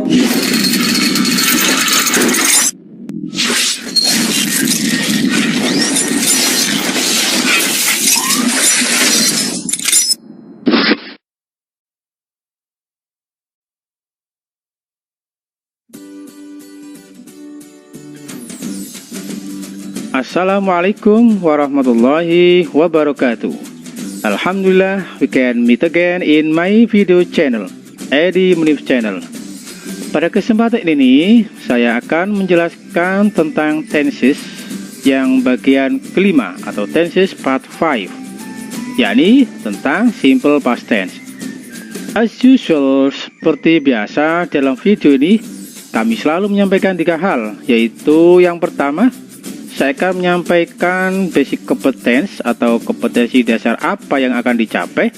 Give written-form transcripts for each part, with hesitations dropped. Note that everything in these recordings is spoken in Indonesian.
Assalamualaikum warahmatullahi wabarakatuh. Alhamdulillah, we can meet again in my video channel, Edi Munif Channel. Pada kesempatan ini, saya akan menjelaskan tentang tenses yang bagian kelima atau tenses part 5, yakni tentang simple past tense. As usual, seperti biasa dalam video ini, kami selalu menyampaikan 3 hal, yaitu yang pertama, saya akan menyampaikan basic competence atau kompetensi dasar apa yang akan dicapai.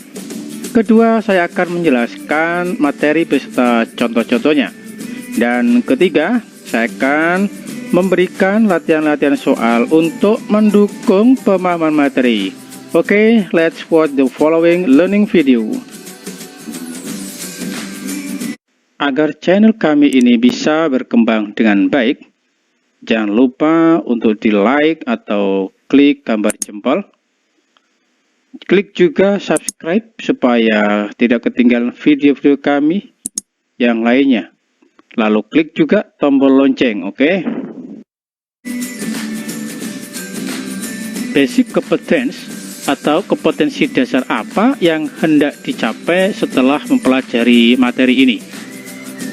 Kedua, saya akan menjelaskan materi beserta contoh-contohnya. Dan ketiga, saya akan memberikan latihan-latihan soal untuk mendukung pemahaman materi. Oke, let's watch the following learning video. Agar channel kami ini bisa berkembang dengan baik, jangan lupa untuk di like atau klik gambar jempol. Klik juga subscribe supaya tidak ketinggalan video-video kami yang lainnya. Lalu klik juga tombol lonceng, oke? Basic competence atau kompetensi dasar apa yang hendak dicapai setelah mempelajari materi ini?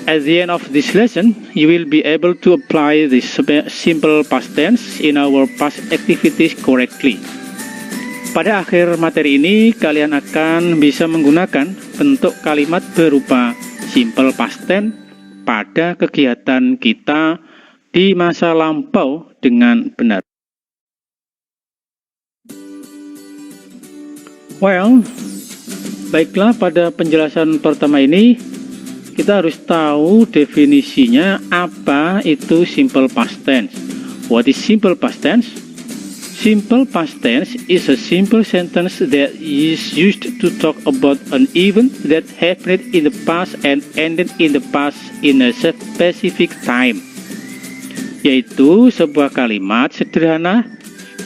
At the end of this lesson, you will be able to apply the simple past tense in our past activities correctly. Pada akhir materi ini, kalian akan bisa menggunakan bentuk kalimat berupa simple past tense pada kegiatan kita di masa lampau dengan benar. Well, baiklah, pada penjelasan pertama ini, kita harus tahu definisinya apa itu simple past tense. What is simple past tense? Simple past tense is a simple sentence that is used to talk about an event that happened in the past and ended in the past in a specific time. Yaitu sebuah kalimat sederhana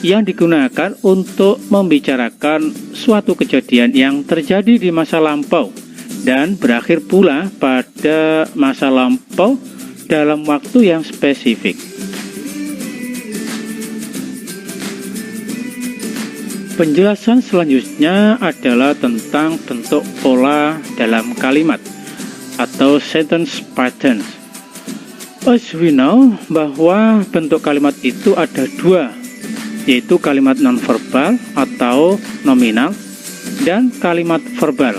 yang digunakan untuk membicarakan suatu kejadian yang terjadi di masa lampau dan berakhir pula pada masa lampau dalam waktu yang spesifik. Penjelasan selanjutnya adalah tentang bentuk pola dalam kalimat atau sentence patterns. As we know, bahwa bentuk kalimat itu ada 2, yaitu kalimat nonverbal atau nominal dan kalimat verbal.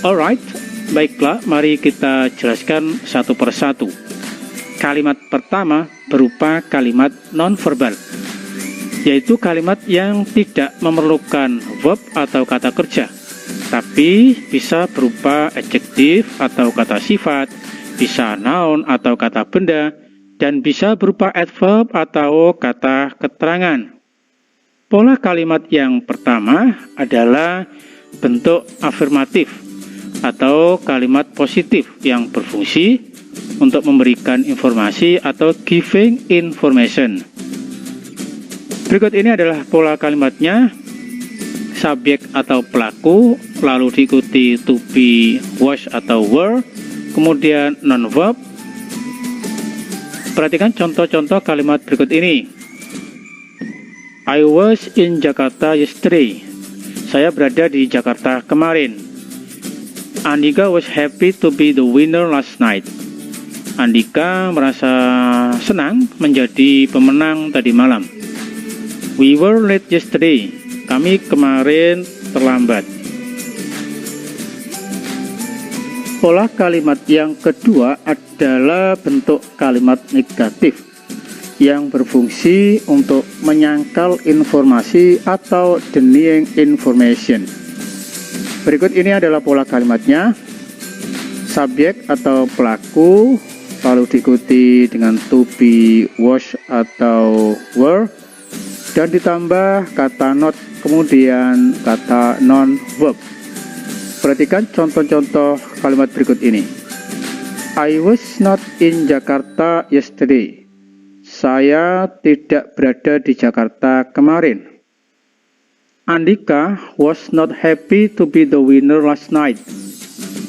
Alright, baiklah, mari kita jelaskan satu persatu. Kalimat pertama berupa kalimat nonverbal, yaitu kalimat yang tidak memerlukan verb atau kata kerja, tapi bisa berupa adjektif atau kata sifat, bisa noun atau kata benda, dan bisa berupa adverb atau kata keterangan. Pola kalimat yang pertama adalah bentuk afirmatif atau kalimat positif yang berfungsi untuk memberikan informasi atau giving information. Berikut ini adalah pola kalimatnya: subjek atau pelaku, lalu diikuti to be, was atau were, kemudian non-verb. Perhatikan contoh-contoh kalimat berikut ini. I was in Jakarta yesterday. Saya berada di Jakarta kemarin. Andika was happy to be the winner last night. Andika merasa senang menjadi pemenang tadi malam. We were late yesterday. Kami kemarin terlambat. Pola kalimat yang kedua adalah bentuk kalimat negatif yang berfungsi untuk menyangkal informasi atau denying information. Berikut ini adalah pola kalimatnya. Subjek atau pelaku, lalu diikuti dengan to be, was atau were, dan ditambah kata not, kemudian kata non-verb. Perhatikan contoh-contoh kalimat berikut ini. I was not in Jakarta yesterday. Saya tidak berada di Jakarta kemarin. Andika was not happy to be the winner last night.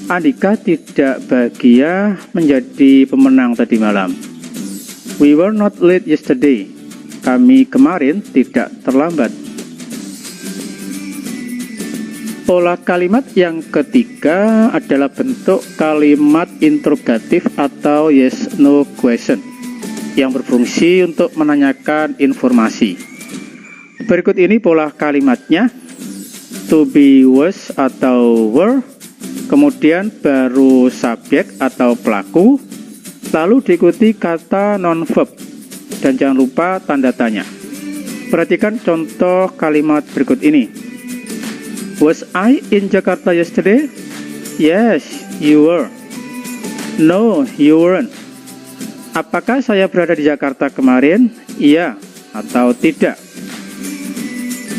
Andika tidak bahagia menjadi pemenang tadi malam. We were not late yesterday. Kami kemarin tidak terlambat. Pola kalimat yang ketiga adalah bentuk kalimat interrogatif atau yes no question yang berfungsi untuk menanyakan informasi. Berikut ini pola kalimatnya: to be, was atau were, kemudian baru subjek atau pelaku, lalu diikuti kata non-verb, dan jangan lupa tanda tanya. Perhatikan contoh kalimat berikut ini. Was I in Jakarta yesterday? Yes, you were. No, you weren't. Apakah saya berada di Jakarta kemarin? Iya atau tidak.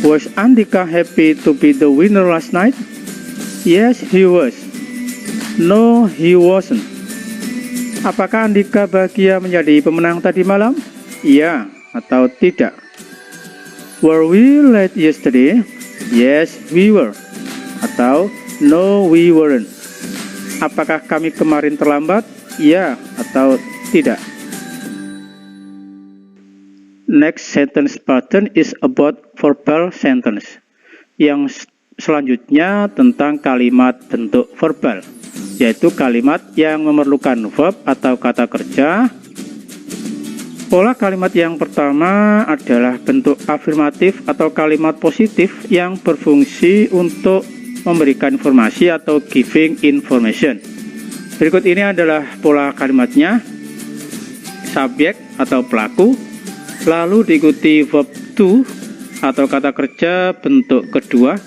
Was Andika happy to be the winner last night? Yes, he was. No, he wasn't. Apakah Andika bahagia menjadi pemenang tadi malam? Iya atau tidak. Were we late yesterday? Yes, we were. Atau no, we weren't. Apakah kami kemarin terlambat? Iya atau tidak. Next sentence pattern is about verbal sentence. Yang selanjutnya tentang kalimat bentuk verbal, yaitu kalimat yang memerlukan verb atau kata kerja. Pola kalimat yang pertama adalah bentuk afirmatif atau kalimat positif yang berfungsi untuk memberikan informasi atau giving information. Berikut ini adalah pola kalimatnya: subjek atau pelaku, lalu diikuti verb to atau kata kerja bentuk kedua,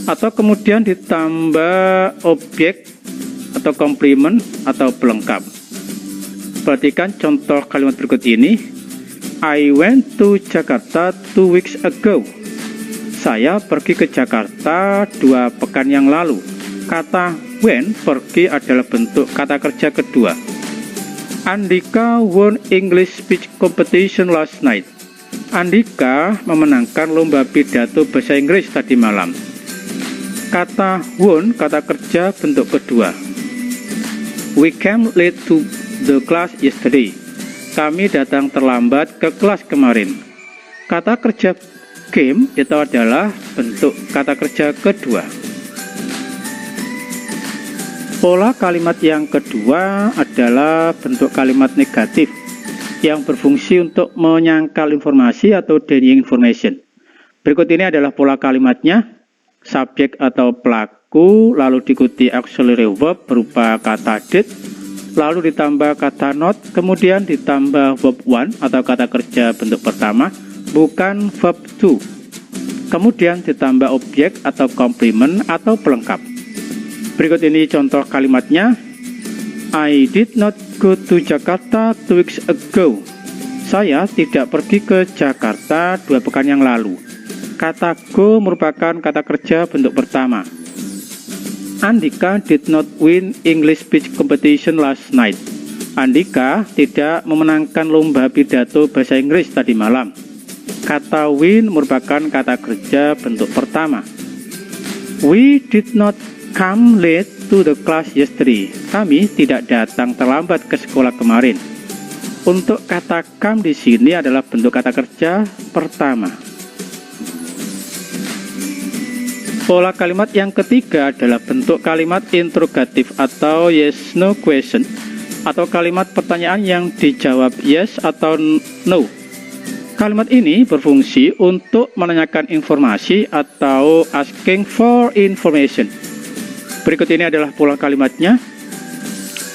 atau kemudian ditambah objek atau komplement atau pelengkap. Perhatikan contoh kalimat berikut ini. I went to Jakarta 2 weeks ago. Saya pergi ke Jakarta 2 pekan yang lalu. Kata went, pergi, adalah bentuk kata kerja kedua. Andika won English speech competition last night. Andika memenangkan lomba pidato bahasa Inggris tadi malam. Kata won, kata kerja bentuk kedua. We came late to the class yesterday. Kami datang terlambat ke kelas kemarin. Kata kerja came itu adalah bentuk kata kerja kedua. Pola kalimat yang kedua adalah bentuk kalimat negatif yang berfungsi untuk menyangkal informasi atau denying information. Berikut ini adalah pola kalimatnya: subjek atau pelaku, lalu diikuti auxiliary verb berupa kata did, lalu ditambah kata not, kemudian ditambah verb one atau kata kerja bentuk pertama, bukan verb to. Kemudian ditambah objek atau komplement atau pelengkap. Berikut ini contoh kalimatnya. I did not go to Jakarta 2 weeks ago. Saya tidak pergi ke Jakarta 2 pekan yang lalu. Kata go merupakan kata kerja bentuk pertama. Andika did not win English speech competition last night. Andika tidak memenangkan lomba pidato bahasa Inggris tadi malam. Kata win merupakan kata kerja bentuk pertama. We did not come late to the class yesterday. Kami tidak datang terlambat ke sekolah kemarin. Untuk kata come di sini adalah bentuk kata kerja pertama. Pola kalimat yang ketiga adalah bentuk kalimat interrogatif atau yes no question, atau kalimat pertanyaan yang dijawab yes atau no. Kalimat ini berfungsi untuk menanyakan informasi atau asking for information. Berikut ini adalah pola kalimatnya.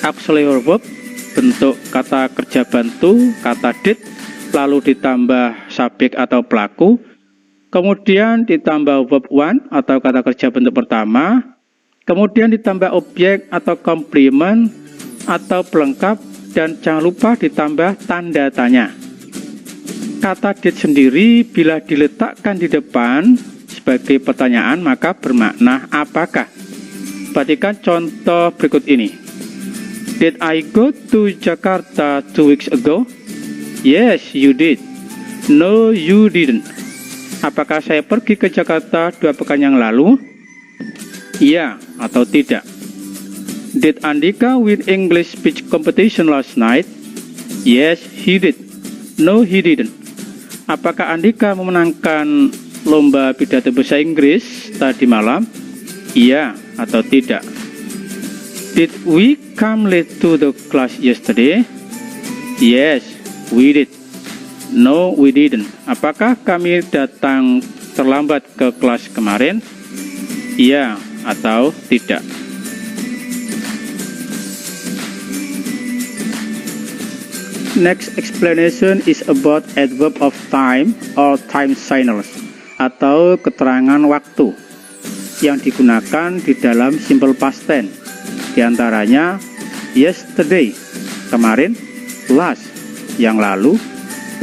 Auxiliary verb bentuk kata kerja bantu, kata did, lalu ditambah subjek atau pelaku, kemudian ditambah verb one atau kata kerja bentuk pertama, kemudian ditambah objek atau komplement atau pelengkap, dan jangan lupa ditambah tanda tanya. Kata did sendiri bila diletakkan di depan sebagai pertanyaan maka bermakna apakah. Perhatikan contoh berikut ini. Did I go to Jakarta 2 weeks ago? Yes, you did. No, you didn't. Apakah saya pergi ke Jakarta 2 pekan yang lalu? Iya atau tidak. Did Andika win English speech competition last night? Yes, he did. No, he didn't. Apakah Andika memenangkan lomba pidato bahasa Inggris tadi malam? Iya atau tidak. Did we come late to the class yesterday? Yes, we did. No, we didn't. Apakah kami datang terlambat ke kelas kemarin? Iya atau tidak. Next explanation is about adverb of time or time signals atau keterangan waktu yang digunakan di dalam simple past tense. Di antaranya yesterday, kemarin, last, yang lalu,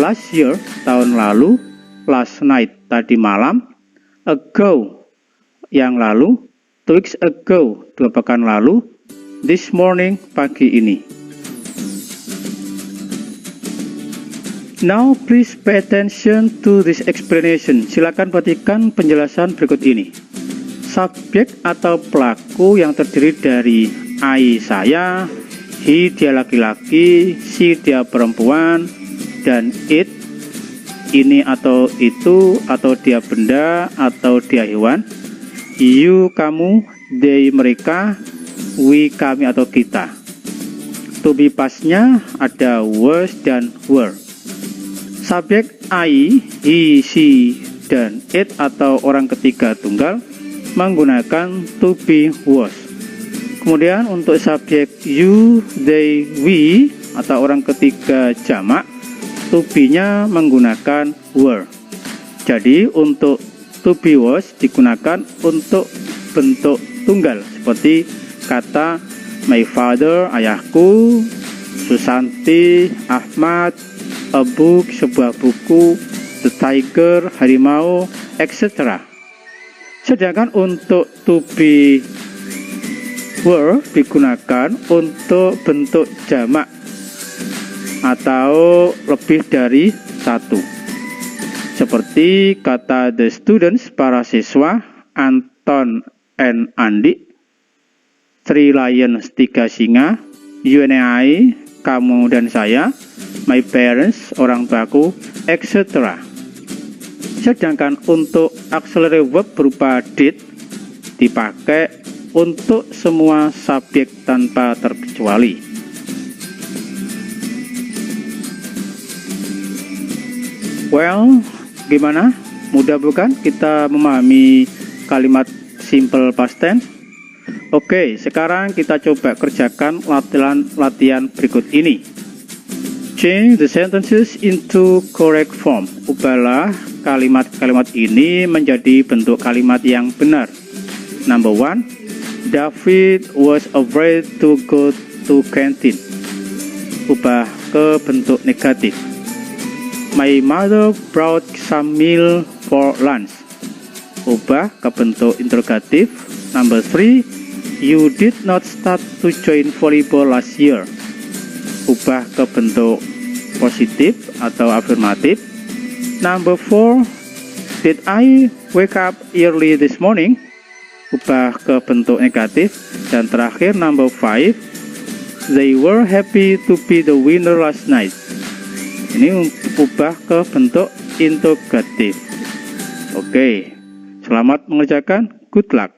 last year, tahun lalu, last night, tadi malam, ago, yang lalu, 2 weeks ago, 2 pekan lalu, this morning, pagi ini. Now please pay attention to this explanation. Silakan perhatikan penjelasan berikut ini. Subjek atau pelaku yang terdiri dari I saya, he dia laki-laki, she dia perempuan, dan it ini atau itu, atau dia benda, atau dia hewan, you kamu, they mereka, we kami atau kita. To be past-nya ada was dan were. Subjek I, he, she, dan it atau orang ketiga tunggal menggunakan to be was. Kemudian untuk subjek you, they, we atau orang ketiga jamak, to be-nya menggunakan were. Jadi untuk to be was digunakan untuk bentuk tunggal seperti kata my father, ayahku, Susanti, Ahmad, a book, sebuah buku, the tiger, harimau, etc. Sedangkan untuk to be were digunakan untuk bentuk jamak atau lebih dari satu. Seperti kata the students, para siswa, Anton and Andi, 3 lions, 3 singa, you and I, kamu dan saya, my parents, orang tuaku, etc. Sedangkan untuk auxiliary verb berupa did dipakai untuk semua subjek tanpa terkecuali. Well, gimana? Mudah bukan kita memahami kalimat simple past tense? Oke, sekarang kita coba kerjakan latihan berikut ini. Change the sentences into correct form. Ubahlah kalimat-kalimat ini menjadi bentuk kalimat yang benar. Number 1, David was afraid to go to canteen. Ubah ke bentuk negatif. My mother brought some meal for lunch. Ubah ke bentuk interrogatif. Number 3, you did not start to join volleyball last year. Ubah ke bentuk positif atau afirmatif. Number 4, did I wake up early this morning? Ubah ke bentuk negatif. Dan terakhir number 5, they were happy to be the winner last night. Ini ubah ke bentuk interrogatif. Oke, selamat mengerjakan, good luck.